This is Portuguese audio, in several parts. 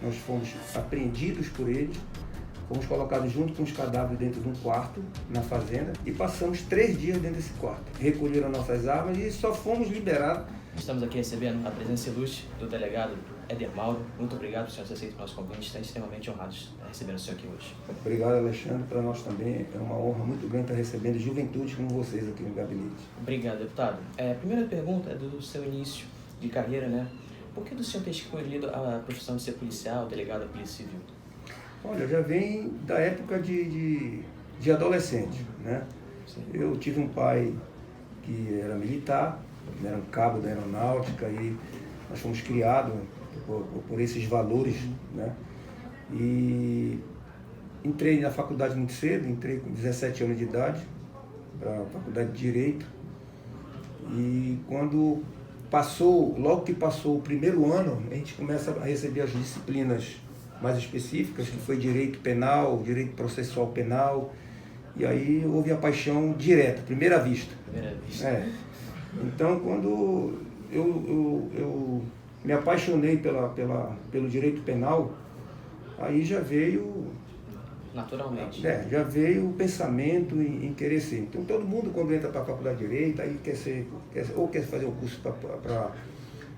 nós fomos apreendidos por eles, fomos colocados junto com os cadáveres dentro de um quarto na fazenda e passamos 3 dias dentro desse quarto. Recolheram nossas armas e só fomos liberados. Estamos aqui recebendo a presença ilustre do delegado Éder Mauro. Muito obrigado por o senhor ter aceito o nosso convite. Estamos extremamente honrados recebendo o senhor aqui hoje. Obrigado, Alexandre. Para nós também é uma honra muito grande estar recebendo juventude como vocês aqui no gabinete. Obrigado, deputado. A primeira pergunta é do seu início de carreira, né? Por que do senhor ter escolhido a profissão de ser policial, delegado da Polícia Civil? Olha, já vem da época de adolescente, né? Sim. Eu tive um pai que era militar, era um cabo da aeronáutica e nós fomos criados por esses valores, né? E entrei na faculdade muito cedo, entrei com 17 anos de idade para a faculdade de Direito e logo que passou o primeiro ano, a gente começa a receber as disciplinas mais específicas, que foi direito penal, direito processual penal, e aí houve a paixão direta, primeira vista. Primeira vista. Então, quando eu me apaixonei pelo direito penal, aí já veio... Naturalmente. Já veio o pensamento em querer ser. Então, todo mundo, quando entra para a faculdade de Direito, aí quer fazer um curso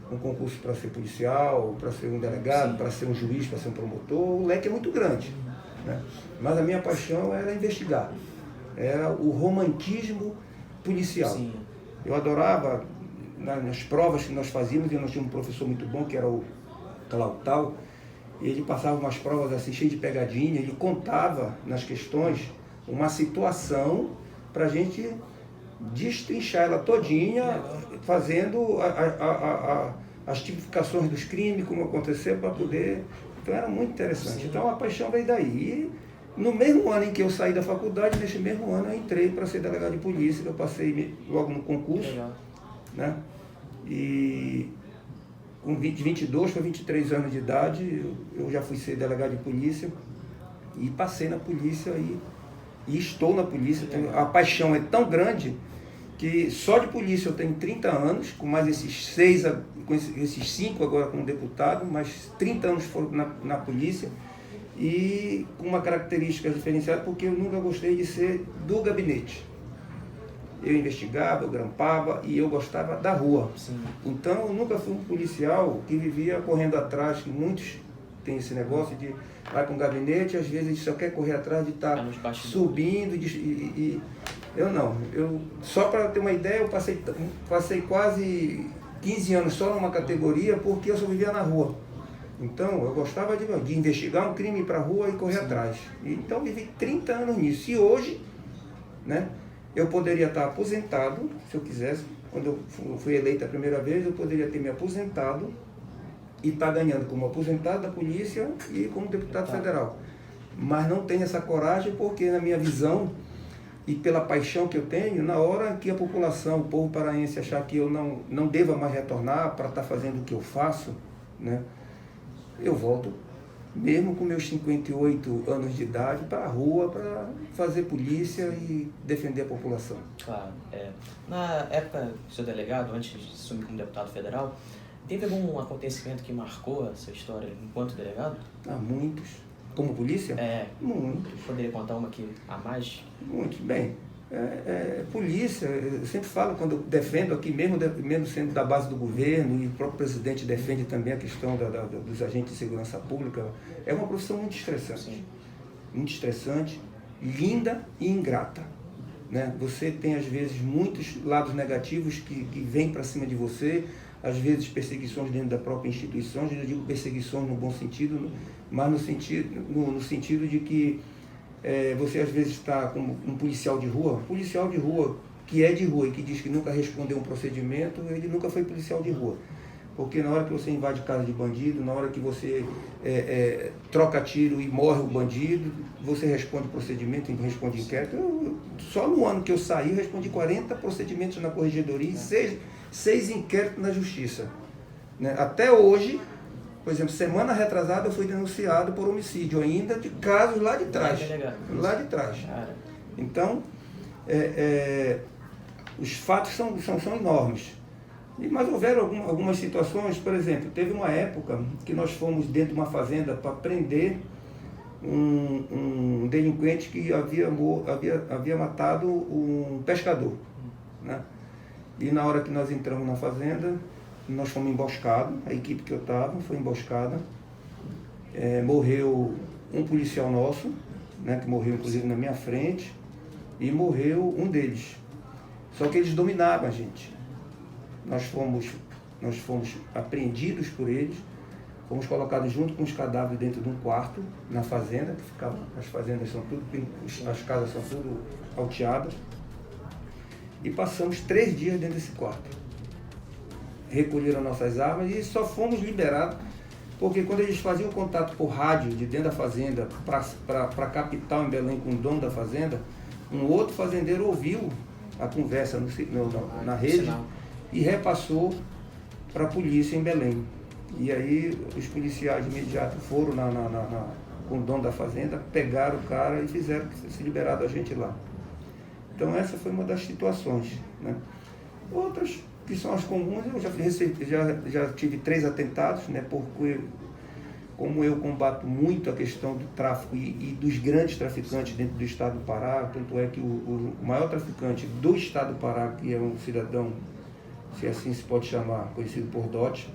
um concurso para ser policial, para ser um delegado, para ser um juiz, para ser um promotor, o leque é muito grande, né? Mas a minha paixão era investigar, era o romantismo policial. Sim. Eu adorava, nas provas que nós fazíamos, e nós tínhamos um professor muito bom, que era o Clautal, ele passava umas provas assim, cheias de pegadinha, ele contava nas questões uma situação para a gente destrinchar ela todinha, fazendo as tipificações dos crimes, como aconteceu, para poder... Então era muito interessante. Sim. Então a paixão veio daí. E no mesmo ano em que eu saí da faculdade, nesse mesmo ano eu entrei para ser delegado de polícia, eu passei logo no concurso, né? E com 22 para 23 anos de idade, eu já fui ser delegado de polícia e passei na polícia e estou na polícia. A paixão é tão grande que só de polícia eu tenho 30 anos, com mais esses 5 agora como deputado, mais 30 anos foram na polícia, e com uma característica diferenciada, porque eu nunca gostei de ser do gabinete. Eu investigava, eu grampava e eu gostava da rua. Sim. Então eu nunca fui um policial que vivia correndo atrás, que muitos têm esse negócio de vai para um gabinete, às vezes só quer correr atrás de estar subindo e eu não. Só para ter uma ideia, eu passei quase 15 anos só numa categoria porque eu só vivia na rua. Então eu gostava de investigar um crime para a rua e correr atrás. Então vivi 30 anos nisso. E hoje, né, eu poderia estar aposentado, se eu quisesse. Quando eu fui eleito a primeira vez, eu poderia ter me aposentado e estar ganhando como aposentado da polícia e como deputado federal. Mas não tenho essa coragem porque, na minha visão e pela paixão que eu tenho, na hora que a população, o povo paraense achar que eu não deva mais retornar para estar fazendo o que eu faço, né, eu volto, mesmo com meus 58 anos de idade, para a rua, para fazer polícia e defender a população. Claro. Na época do seu delegado, antes de assumir como deputado federal, teve algum acontecimento que marcou a sua história enquanto delegado? Muitos. Como polícia? Muitos. Poderia contar uma aqui a mais? Muitos. Bem, polícia, eu sempre falo, quando eu defendo aqui, mesmo sendo da base do governo, e o próprio presidente defende também a questão dos agentes de segurança pública, é uma profissão muito estressante. Sim. Muito estressante, linda e ingrata, né? Você tem, às vezes, muitos lados negativos que vêm para cima de você, às vezes perseguições dentro da própria instituição, eu digo perseguições no bom sentido, mas no sentido de que você às vezes está como um policial de rua que é de rua e que diz que nunca respondeu um procedimento, ele nunca foi policial de rua. Porque na hora que você invade casa de bandido, na hora que você troca tiro e morre o bandido, você responde procedimento, responde inquérito. Só no ano que eu saí, eu respondi 40 procedimentos na corregedoria e 6 inquéritos na justiça, né? Até hoje, por exemplo, semana retrasada eu fui denunciado por homicídio ainda, de casos lá de trás. Lá de trás. Então, os fatos são enormes. Mas houveram algumas situações, por exemplo, teve uma época que nós fomos dentro de uma fazenda para prender um delinquente que havia matado um pescador, né? E na hora que nós entramos na fazenda, nós fomos emboscados, a equipe que eu estava foi emboscada, morreu um policial nosso, né, que morreu inclusive na minha frente, e morreu um deles. Só que eles dominavam a gente. Nós fomos apreendidos por eles, fomos colocados junto com os cadáveres dentro de um quarto, na fazenda, que ficava, as fazendas são tudo, as casas são tudo alteadas, e passamos 3 dias dentro desse quarto. Recolheram nossas armas e só fomos liberados, porque quando eles faziam contato por rádio de dentro da fazenda para a capital em Belém com o dono da fazenda, um outro fazendeiro ouviu a conversa na rede e repassou para a polícia em Belém. E aí os policiais de imediato foram com o dono da fazenda, pegaram o cara e fizeram se liberar da gente lá. Então essa foi uma das situações, né? Outras que são as comuns, eu já tive 3 atentados, né? Porque como eu combato muito a questão do tráfico e dos grandes traficantes dentro do estado do Pará, tanto é que o maior traficante do estado do Pará, que é um cidadão, se assim se pode chamar, conhecido por Dote,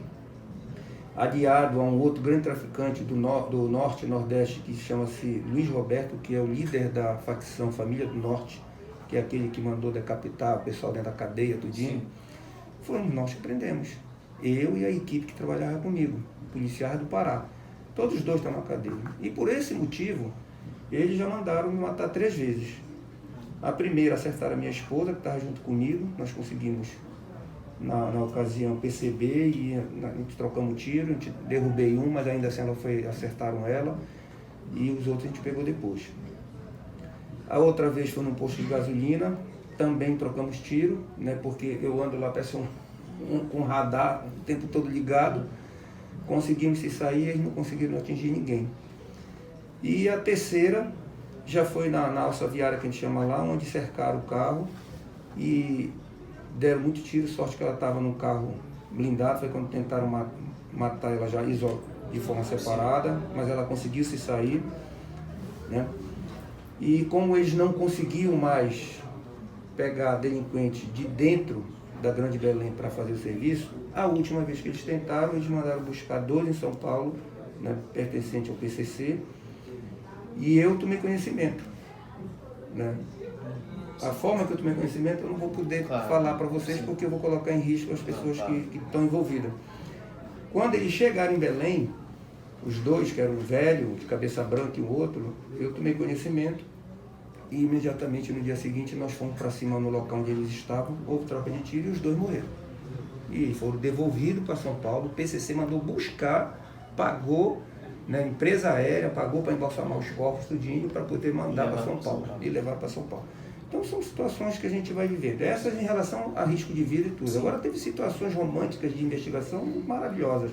aliado a um outro grande traficante do Norte e Nordeste, que chama-se Luiz Roberto, que é o líder da facção Família do Norte, que é aquele que mandou decapitar o pessoal dentro da cadeia, tudinho. Fomos nós que prendemos. Eu e a equipe que trabalhava comigo, policiais do Pará. Todos os 2 estão na cadeia. E por esse motivo, eles já mandaram me matar 3 vezes. A primeira, acertaram a minha esposa, que estava junto comigo. Nós conseguimos, na ocasião, perceber e a gente trocamos tiro. A gente derrubei um, mas ainda assim acertaram ela. E os outros a gente pegou depois. A outra vez foi num posto de gasolina. Também trocamos tiro, né, porque eu ando lá, peço com radar o tempo todo ligado. Conseguimos se sair, eles não conseguiram atingir ninguém. E a terceira já foi na alça viária que a gente chama lá, onde cercaram o carro e deram muito tiro, sorte que ela estava num carro blindado, foi quando tentaram matar ela já de forma separada, mas ela conseguiu se sair, né? E como eles não conseguiam mais pegar delinquente de dentro da Grande Belém para fazer o serviço, a última vez que eles tentaram, eles mandaram buscar 2 em São Paulo, né, pertencente ao PCC, e eu tomei conhecimento, né? A forma que eu tomei conhecimento eu não vou poder falar para vocês, porque eu vou colocar em risco as pessoas que estão envolvidas. Quando eles chegaram em Belém, os 2, que eram o velho, de cabeça branca e o outro, eu tomei conhecimento e imediatamente no dia seguinte nós fomos para cima no local onde eles estavam, houve troca de tiro e os 2 morreram. E foram devolvidos para São Paulo, o PCC mandou buscar, pagou, né, empresa aérea, pagou para embalsamar os corpos, tudinho, para poder mandar para São Paulo e levar para São Paulo. Então são situações que a gente vai viver. Essas em relação a risco de vida e tudo. Sim. Agora teve situações românticas de investigação maravilhosas,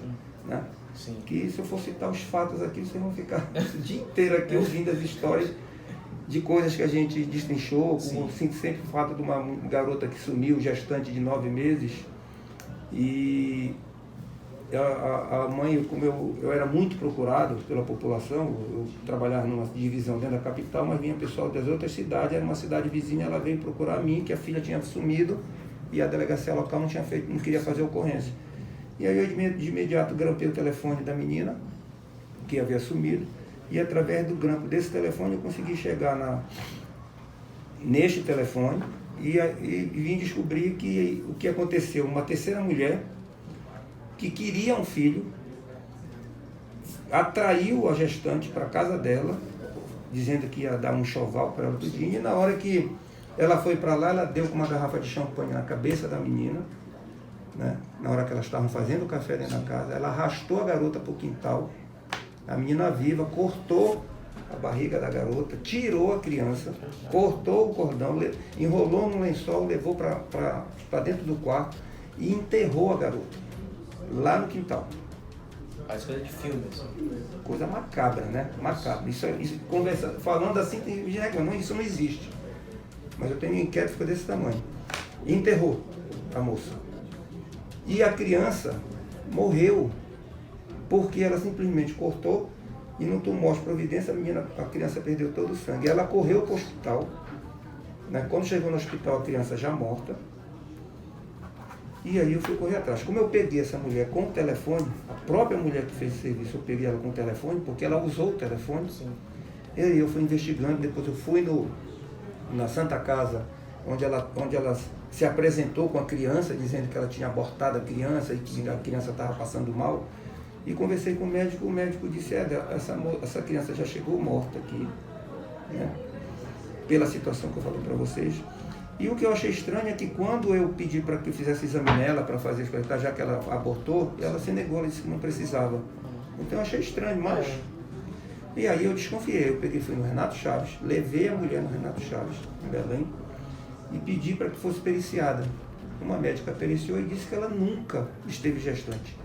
né? Sim. Que se eu for citar os fatos aqui, vocês vão ficar o dia inteiro aqui ouvindo as histórias de coisas que a gente destrinchou, como sempre o fato de uma garota que sumiu, gestante de 9 meses, e a mãe, como eu era muito procurado pela população, eu trabalhava numa divisão dentro da capital, mas vinha pessoal das outras cidades, era uma cidade vizinha, ela veio procurar a mim, que a filha tinha sumido e a delegacia local não queria fazer ocorrência. E aí eu de imediato grampei o telefone da menina, que havia sumido, e através do grampo desse telefone eu consegui chegar neste telefone e vim descobrir que o que aconteceu, uma terceira mulher que queria um filho, atraiu a gestante para a casa dela, dizendo que ia dar um enxoval para ela tudinho, e na hora que ela foi para lá, ela deu com uma garrafa de champanhe na cabeça da menina, né? Na hora que elas estavam fazendo o café dentro da casa, ela arrastou a garota para o quintal, a menina viva, cortou a barriga da garota, tirou a criança, cortou o cordão, enrolou num lençol, levou para dentro do quarto e enterrou a garota, lá no quintal. Faz coisa de filme, assim. Coisa macabra, né? Macabra. Isso falando assim, isso não existe. Mas eu tenho um inquérito que foi desse tamanho. E enterrou a moça. E a criança morreu porque ela simplesmente cortou e não tomou as providências, a criança perdeu todo o sangue. Ela correu para o hospital, né? Quando chegou no hospital, a criança já morta. E aí eu fui correr atrás. Como eu peguei essa mulher com o telefone, a própria mulher que fez o serviço, eu peguei ela com o telefone, porque ela usou o telefone. Sim. E aí eu fui investigando, depois eu fui na Santa Casa, onde ela se apresentou com a criança, dizendo que ela tinha abortado a criança e que a criança estava passando mal. E conversei com o médico disse, essa criança já chegou morta aqui, né? Pela situação que eu falei para vocês. E o que eu achei estranho é que quando eu pedi para que eu fizesse exame nela, para fazer as coisas, já que ela abortou, ela se negou, ela disse que não precisava. Então eu achei estranho, mas... E aí eu desconfiei, eu peguei, fui no Renato Chaves, levei a mulher no Renato Chaves, em Belém, e pedi para que fosse periciada. Uma médica periciou e disse que ela nunca esteve gestante,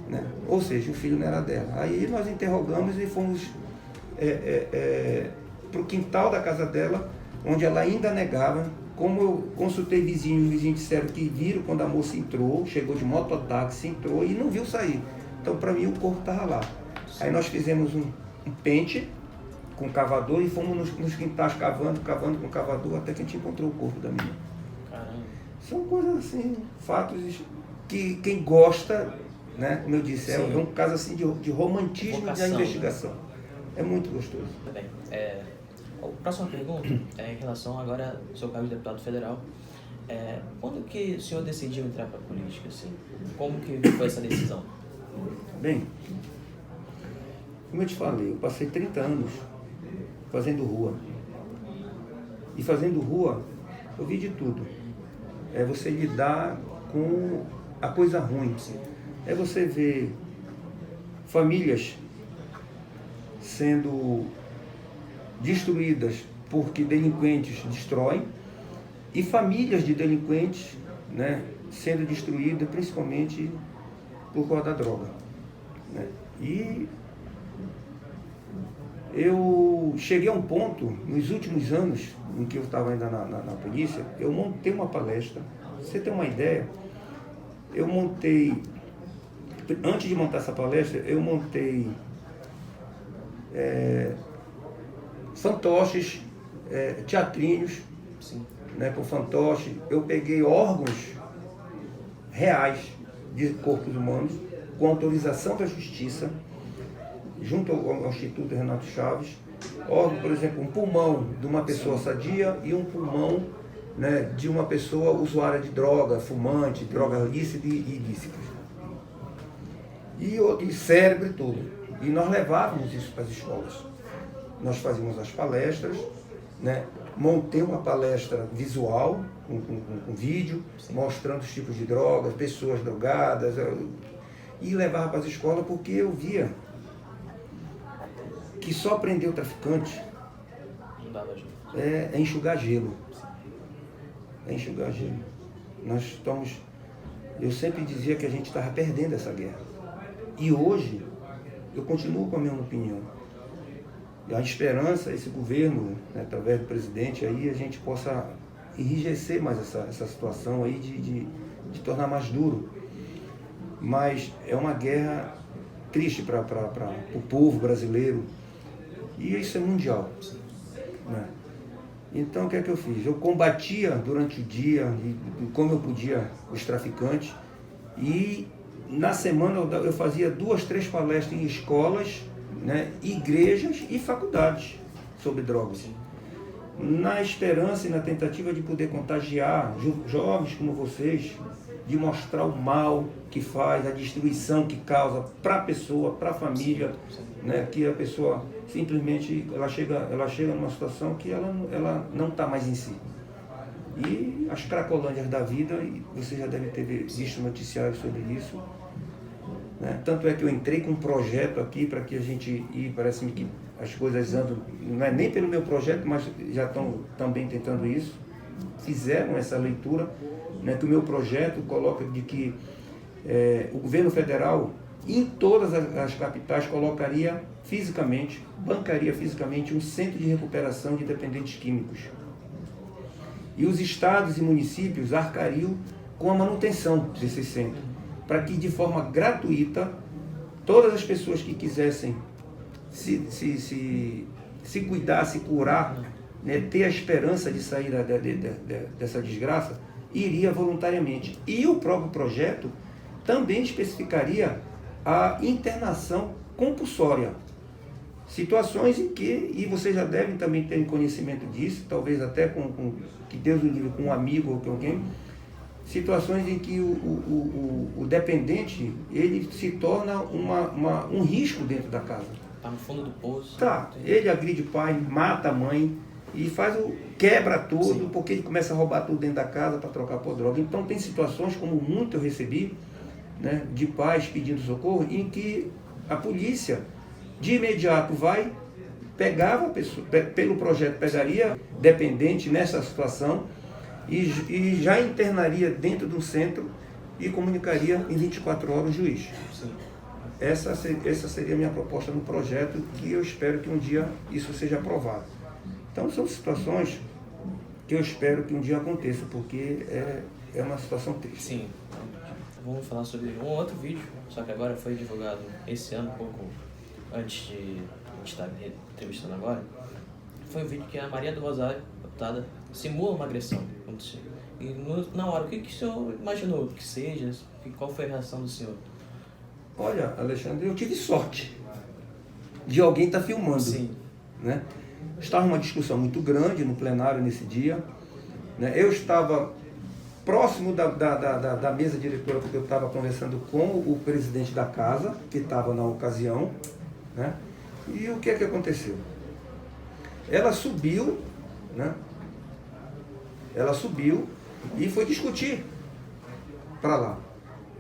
né? Ou seja, o filho não era dela. Aí nós interrogamos e fomos para o quintal da casa dela, onde ela ainda negava. Como eu consultei vizinhos, os vizinhos disseram que viram quando a moça entrou, chegou de mototáxi, entrou e não viu sair. Então, para mim, o corpo estava lá. Aí nós fizemos um pente com cavador e fomos nos quintais cavando com cavador, até que a gente encontrou o corpo da menina. Caramba. São coisas assim, fatos que quem gosta, né, como eu disse, é um caso assim de romantismo da investigação. Né? É muito gostoso. Tá bem. A próxima pergunta é em relação agora ao seu cargo de deputado federal. Quando que o senhor decidiu entrar para a política? Assim? Como que foi essa decisão? Bem, como eu te falei, eu passei 30 anos fazendo rua. E fazendo rua, eu vi de tudo. É você lidar com a coisa ruim. É você ver famílias sendo destruídas porque delinquentes destroem e famílias de delinquentes, né, sendo destruídas principalmente por causa da droga, né? E eu cheguei a um ponto, nos últimos anos, em que eu estava ainda na polícia, eu montei uma palestra. Pra você ter uma ideia, eu montei, antes de montar essa palestra, eu montei fantoches, teatrinhos, né, por fantoche. Eu peguei órgãos reais de corpos humanos, com autorização da Justiça, junto ao Instituto Renato Chaves, órgão, por exemplo, um pulmão de uma pessoa sadia e um pulmão, né, de uma pessoa usuária de droga, fumante, droga lícita e ilícitas. E cérebro e tudo. E nós levávamos isso para as escolas. Nós fazíamos as palestras, né? Montei uma palestra visual, com vídeo, mostrando os tipos de drogas, pessoas drogadas, e levava para as escolas porque eu via que só prender o traficante é enxugar gelo. É enxugar gelo. Eu sempre dizia que a gente estava perdendo essa guerra. E hoje, eu continuo com a mesma opinião. E a esperança, esse governo, né, através do presidente, aí a gente possa enrijecer mais essa situação aí de tornar mais duro. Mas é uma guerra triste para o povo brasileiro. E isso é mundial, né? Então o que é que eu fiz? Eu combatia durante o dia, como eu podia, os traficantes. E na semana eu fazia 2, 3 palestras em escolas, né, igrejas e faculdades sobre drogas. Na esperança e na tentativa de poder contagiar jovens como vocês, de mostrar o mal que faz, a destruição que causa para a pessoa, para a família, né, que a pessoa simplesmente ela chega numa situação que ela não está mais em si. E as cracolândias da vida, e você já deve ter visto noticiários sobre isso, né? Tanto é que eu entrei com um projeto aqui para que a gente, e parece-me que as coisas andam, não é nem pelo meu projeto, mas já estão também tentando isso, fizeram essa leitura, né, que o meu projeto coloca de que o governo federal, em todas as capitais, bancaria fisicamente um centro de recuperação de dependentes químicos. E os estados e municípios arcariam com a manutenção desse centro, para que de forma gratuita todas as pessoas que quisessem se cuidar, se curar, né, ter a esperança de sair dessa desgraça, iria voluntariamente. E o próprio projeto também especificaria a internação compulsória. Situações em que, e vocês já devem também ter conhecimento disso, talvez até que Deus o livre, com um amigo ou com alguém, situações em que o dependente, ele se torna um risco dentro da casa. Tá no fundo do poço. Tá, ele agride o pai, mata a mãe e quebra tudo, Sim. Porque ele começa a roubar tudo dentro da casa para trocar por droga. Então tem situações, como muito eu recebi, né, de pais pedindo socorro, em que a polícia de imediato pegava a pessoa, pelo projeto pegaria dependente nessa situação e já internaria dentro de um centro e comunicaria em 24 horas o juiz. Sim. Essa seria a minha proposta no projeto, que eu espero que um dia isso seja aprovado. Então são situações que eu espero que um dia aconteça, porque é uma situação triste. Sim. Vamos falar sobre um outro vídeo, só que agora foi divulgado esse ano, um pouco antes de a gente estar entrevistando agora. Foi um vídeo que a Maria do Rosário, deputada, simula uma agressão. E na hora, o que o senhor imaginou que seja? Qual foi a reação do senhor? Olha, Alexandre, eu tive sorte de alguém estar filmando. Sim. Né? Estava uma discussão muito grande no plenário nesse dia. Né? Eu estava próximo da mesa diretora, porque eu estava conversando com o presidente da casa, que estava na ocasião. Né? E o que é que aconteceu? Ela subiu, né? Ela subiu e foi discutir para lá.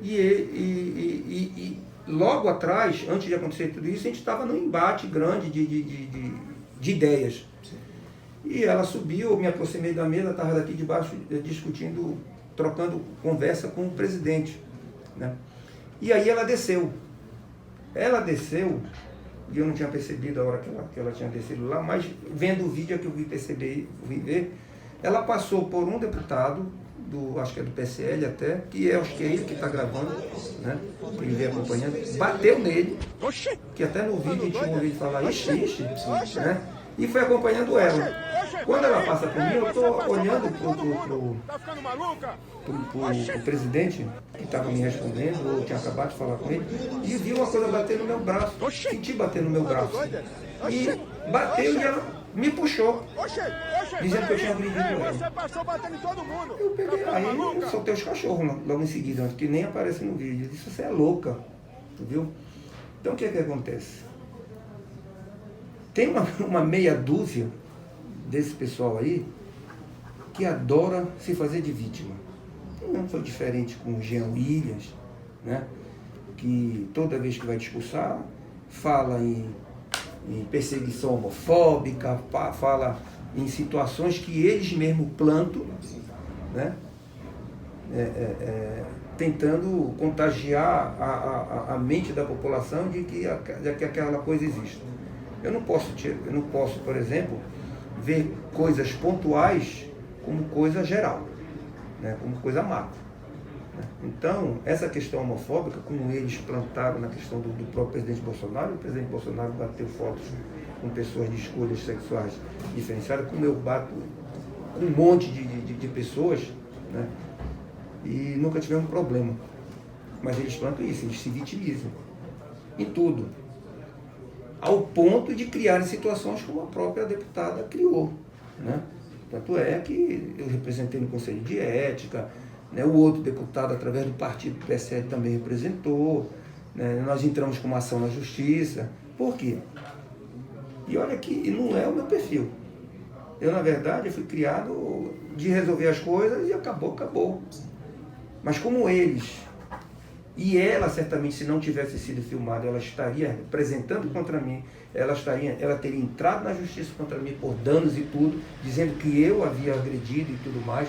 E logo atrás, antes de acontecer tudo isso, a gente estava num embate grande de ideias. Sim. E ela subiu, eu me aproximei da mesa, estava daqui de baixo discutindo, trocando conversa com o presidente. Né? E aí ela desceu. E eu não tinha percebido a hora que ela tinha descido lá, mas vendo o vídeo é que eu vi ver, ela passou por um deputado, acho que é do PSL até, acho que é ele que está gravando, né? Ele vem acompanhando, bateu nele, que até no vídeo a gente ouviu ele falar ixi, né? E foi acompanhando ela. Quando ela passa por mim, eu estou olhando pro presidente, que estava me respondendo, ou tinha acabado de falar com ele, e vi uma coisa bater no meu braço, senti bater no meu braço. E bateu e ela me puxou, dizendo que eu tinha agredido ela. Você passou batendo em todo mundo. Eu peguei, aí eu soltei os cachorros logo em seguida, que nem aparece no vídeo. Eu disse, você é louca, viu? Então o que é que acontece? Tem uma meia dúzia desse pessoal aí que adora se fazer de vítima. Não foi diferente com o Jean Williams, né? Que toda vez que vai discursar, fala em perseguição homofóbica, fala em situações que eles mesmos plantam, né? Tentando contagiar a mente da população de que aquela coisa existe. Eu não posso, por exemplo, ver coisas pontuais como coisa geral, né? Como coisa macro. Né? Então, essa questão homofóbica, como eles plantaram na questão do próprio presidente Bolsonaro, o presidente Bolsonaro bateu fotos com pessoas de escolhas sexuais diferenciadas, como eu bato com um monte de pessoas, né? E nunca tivemos problema. Mas eles plantam isso, eles se vitimizam em tudo, ao ponto de criar situações como a própria deputada criou. Né? Tanto é que eu representei no Conselho de Ética, né? O outro deputado, através do partido do PSL, também representou, né? Nós entramos com uma ação na Justiça. Por quê? E olha que não é o meu perfil. Eu, na verdade, fui criado de resolver as coisas e acabou. Mas como eles, e ela certamente, se não tivesse sido filmada, ela estaria representando contra mim, ela teria entrado na justiça contra mim por danos e tudo, dizendo que eu havia agredido e tudo mais.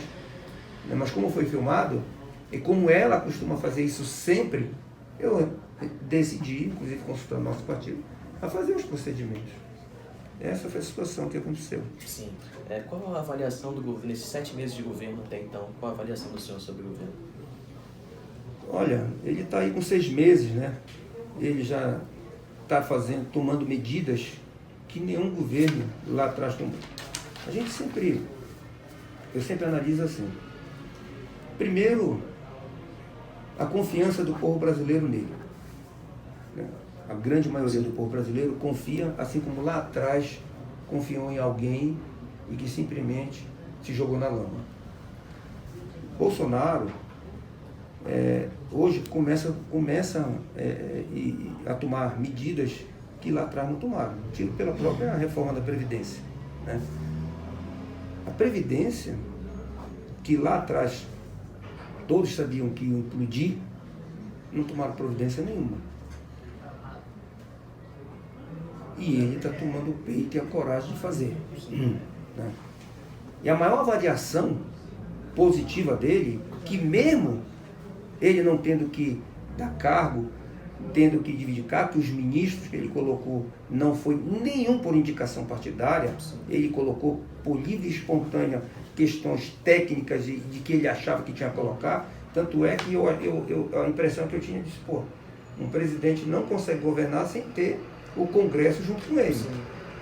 Mas como foi filmado, e como ela costuma fazer isso sempre, eu decidi, inclusive consultando nosso partido, a fazer os procedimentos. Essa foi a situação que aconteceu. Sim. Qual a avaliação do governo, nesses 7 meses de governo até então, qual a avaliação do senhor sobre o governo? Olha, ele está aí com 6 meses, né? Ele já está tomando medidas que nenhum governo lá atrás tomou. Eu sempre analiso assim. Primeiro, a confiança do povo brasileiro nele. Né? A grande maioria do povo brasileiro confia, assim como lá atrás confiou em alguém e que simplesmente se jogou na lama. Bolsonaro hoje começa a tomar medidas que lá atrás não tomaram. Tiro pela própria reforma da Previdência. Né? A Previdência, que lá atrás todos sabiam que ia implodir, não tomaram providência nenhuma. E ele está tomando o peito e a coragem de fazer. Né? E a maior variação positiva dele, que mesmo ele não tendo que dar cargo, tendo que dividir cargo, que os ministros que ele colocou não foi nenhum por indicação partidária, ele colocou por livre e espontânea questões técnicas de que ele achava que tinha que colocar. Tanto é que a impressão que eu tinha de um presidente não consegue governar sem ter o Congresso junto com ele.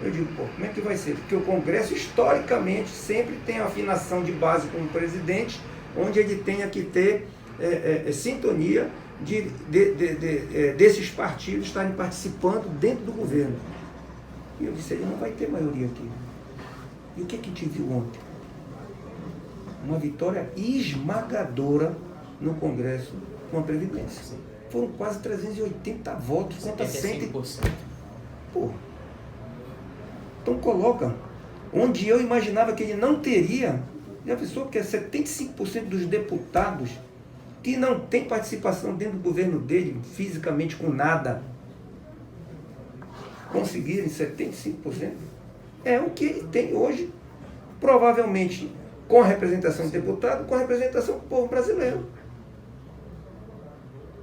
Eu digo, como é que vai ser? Porque o Congresso, historicamente, sempre tem a afinação de base com o presidente, onde ele tenha que ter sintonia desses partidos estarem participando dentro do governo. E eu disse, ele não vai ter maioria aqui. E o que a gente viu ontem? Uma vitória esmagadora no Congresso com a Previdência. Foram quase 380 votos contra 100%. Pô. Então coloca, onde eu imaginava que ele não teria, já pensou que é 75% dos deputados que não tem participação dentro do governo dele, fisicamente com nada, conseguirem 75%, é o que ele tem hoje, provavelmente com a representação de deputado, com a representação do povo brasileiro.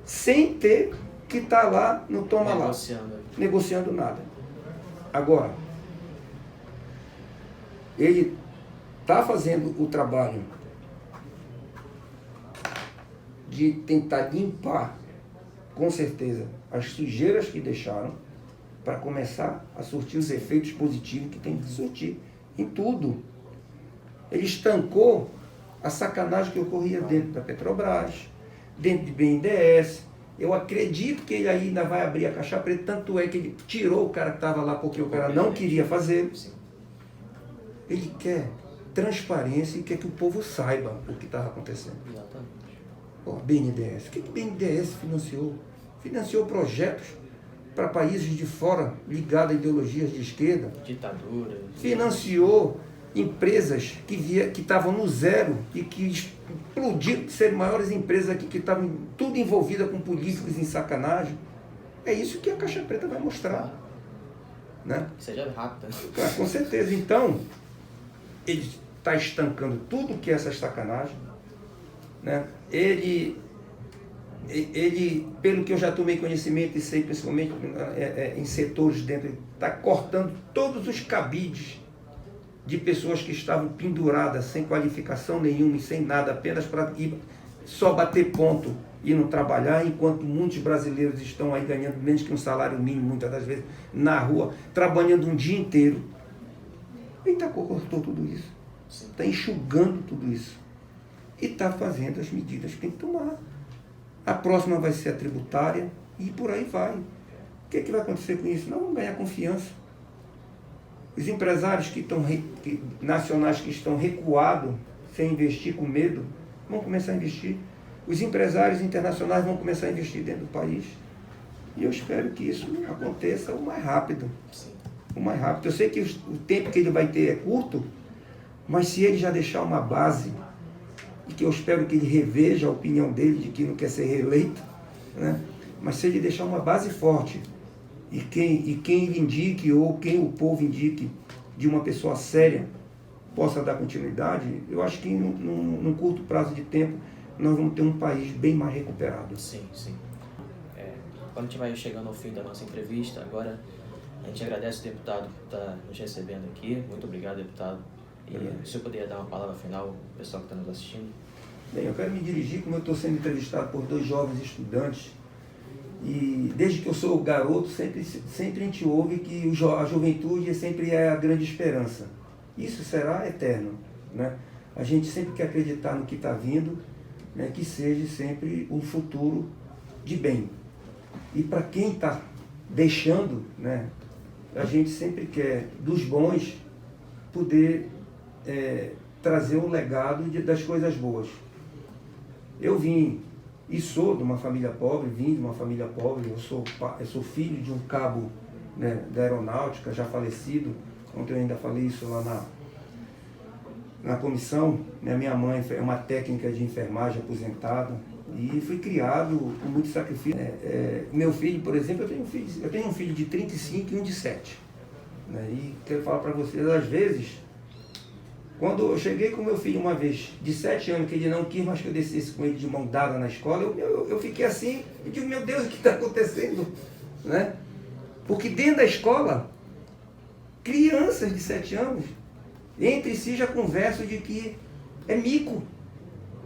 Sem ter que estar lá no toma lá, negociando nada. Agora, ele está fazendo o trabalho de tentar limpar, com certeza, as sujeiras que deixaram, para começar a surtir os efeitos positivos que tem que surtir em tudo. Ele estancou a sacanagem que ocorria dentro da Petrobras, dentro de BNDES. Eu acredito que ele ainda vai abrir a caixa preta, tanto é que ele tirou o cara que estava lá porque o cara não queria fazer. Ele quer transparência e quer que o povo saiba o que estava acontecendo. Exatamente. BNDES. O que o BNDES financiou? Financiou projetos para países de fora ligados a ideologias de esquerda. Ditaduras. Financiou empresas que estavam no zero e que explodiram de ser maiores empresas aqui, que estavam tudo envolvidas com políticos em sacanagem. É isso que a Caixa Preta vai mostrar. Né? Que seja rápido. Claro, com certeza. Então, ele está estancando tudo que é essa sacanagem. Né? Ele, pelo que eu já tomei conhecimento e sei, principalmente em setores dentro, está cortando todos os cabides de pessoas que estavam penduradas, sem qualificação nenhuma e sem nada, apenas para só bater ponto e não trabalhar, enquanto muitos brasileiros estão aí ganhando menos que um salário mínimo, muitas das vezes, na rua, trabalhando um dia inteiro. Ele cortou tudo isso, está enxugando tudo isso e está fazendo as medidas que tem que tomar. A próxima vai ser a tributária e por aí vai. O que vai acontecer com isso? Não vão ganhar confiança. Os empresários nacionais que estão recuados, sem investir, com medo, vão começar a investir. Os empresários internacionais vão começar a investir dentro do país. E eu espero que isso aconteça o mais rápido. O mais rápido. Eu sei que o tempo que ele vai ter é curto, mas se ele já deixar uma base, e que eu espero que ele reveja a opinião dele de que não quer ser reeleito, né? Mas se ele deixar uma base forte, e quem ele indique, ou quem o povo indique de uma pessoa séria, possa dar continuidade, eu acho que num curto prazo de tempo nós vamos ter um país bem mais recuperado. Sim. Quando a gente vai chegando ao fim da nossa entrevista, agora a gente agradece o deputado por estar nos recebendo aqui. Muito obrigado, deputado. E se eu puder dar uma palavra final ao pessoal que está nos assistindo. Bem, eu quero me dirigir, como eu estou sendo entrevistado por 2 jovens estudantes, e desde que eu sou garoto, sempre a gente ouve que a juventude sempre é a grande esperança. Isso será eterno, né? A gente sempre quer acreditar no que está vindo, né? Que seja sempre um futuro de bem. E para quem está deixando, né? A gente sempre quer, dos bons, poder trazer o legado das coisas boas. Eu vim e sou de uma família pobre, eu sou filho de um cabo, né, da aeronáutica, já falecido. Ontem eu ainda falei isso lá na comissão, né? Minha mãe é uma técnica de enfermagem aposentada e fui criado com muito sacrifício. Meu filho, por exemplo, eu tenho um filho de 35 e um de 7. Né? E quero falar para vocês, às vezes, quando eu cheguei com meu filho uma vez, de 7 anos, que ele não quis mais que eu descesse com ele de mão dada na escola, eu fiquei assim, e digo, meu Deus, o que está acontecendo? Né? Porque dentro da escola, crianças de 7 anos, entre si já conversam de que é mico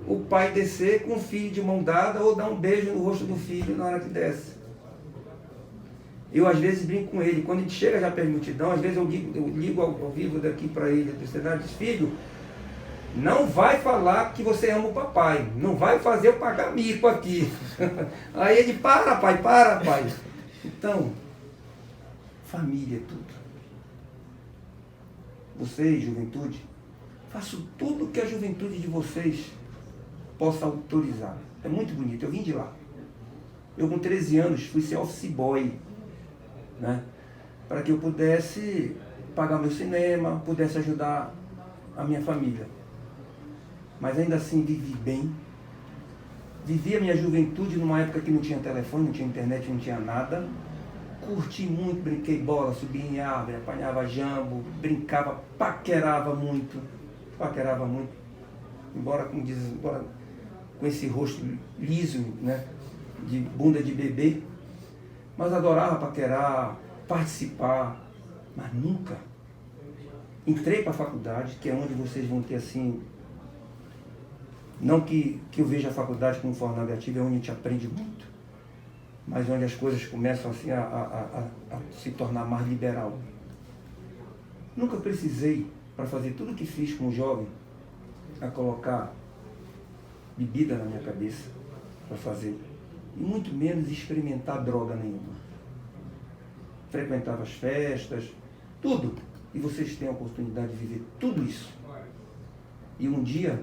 o pai descer com o filho de mão dada ou dar um beijo no rosto do filho na hora que desce. Eu às vezes brinco com ele, quando a gente chega já perto da multidão, às vezes eu ligo ao vivo daqui para ele, do cenário, diz, filho, não vai falar que você ama o papai, não vai fazer eu pagar mico aqui. Aí ele, para pai. Então, família é tudo. Vocês, juventude, façam tudo que a juventude de vocês possa autorizar. É muito bonito, eu vim de lá. Eu com 13 anos fui ser office boy, né? Para que eu pudesse pagar meu cinema, pudesse ajudar a minha família. Mas ainda assim vivi bem. Vivi a minha juventude numa época que não tinha telefone, não tinha internet, não tinha nada. Curti muito, brinquei bola, subia em árvore, apanhava jambo, brincava, paquerava muito. Embora com esse rosto liso, né? De bunda de bebê. Mas adorava paquerar, participar, mas nunca. Entrei para a faculdade, que é onde vocês vão ter assim, não que eu veja a faculdade como forma negativa, é onde a gente aprende muito, mas onde as coisas começam assim a se tornar mais liberal. Nunca precisei, para fazer tudo o que fiz como jovem, a colocar bebida na minha cabeça para fazer. E muito menos experimentar droga nenhuma. Frequentava as festas, tudo. E vocês têm a oportunidade de viver tudo isso. E um dia,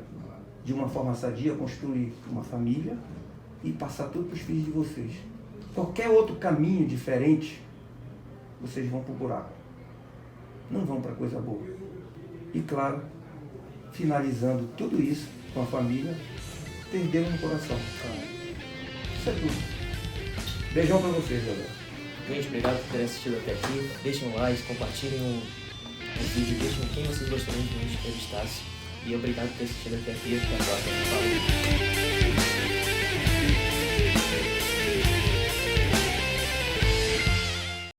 de uma forma sadia, construir uma família e passar tudo para os filhos de vocês. Qualquer outro caminho diferente, vocês vão para o buraco. Não vão para coisa boa. E claro, finalizando tudo isso com a família, perderam no coração. Isso é tudo. Beijão pra vocês, galera. Gente, obrigado por terem assistido até aqui. Deixem um like, compartilhem o vídeo, deixem quem vocês gostariam de que a gente entrevistasse. E obrigado por ter assistido até aqui. Até a próxima. Falou!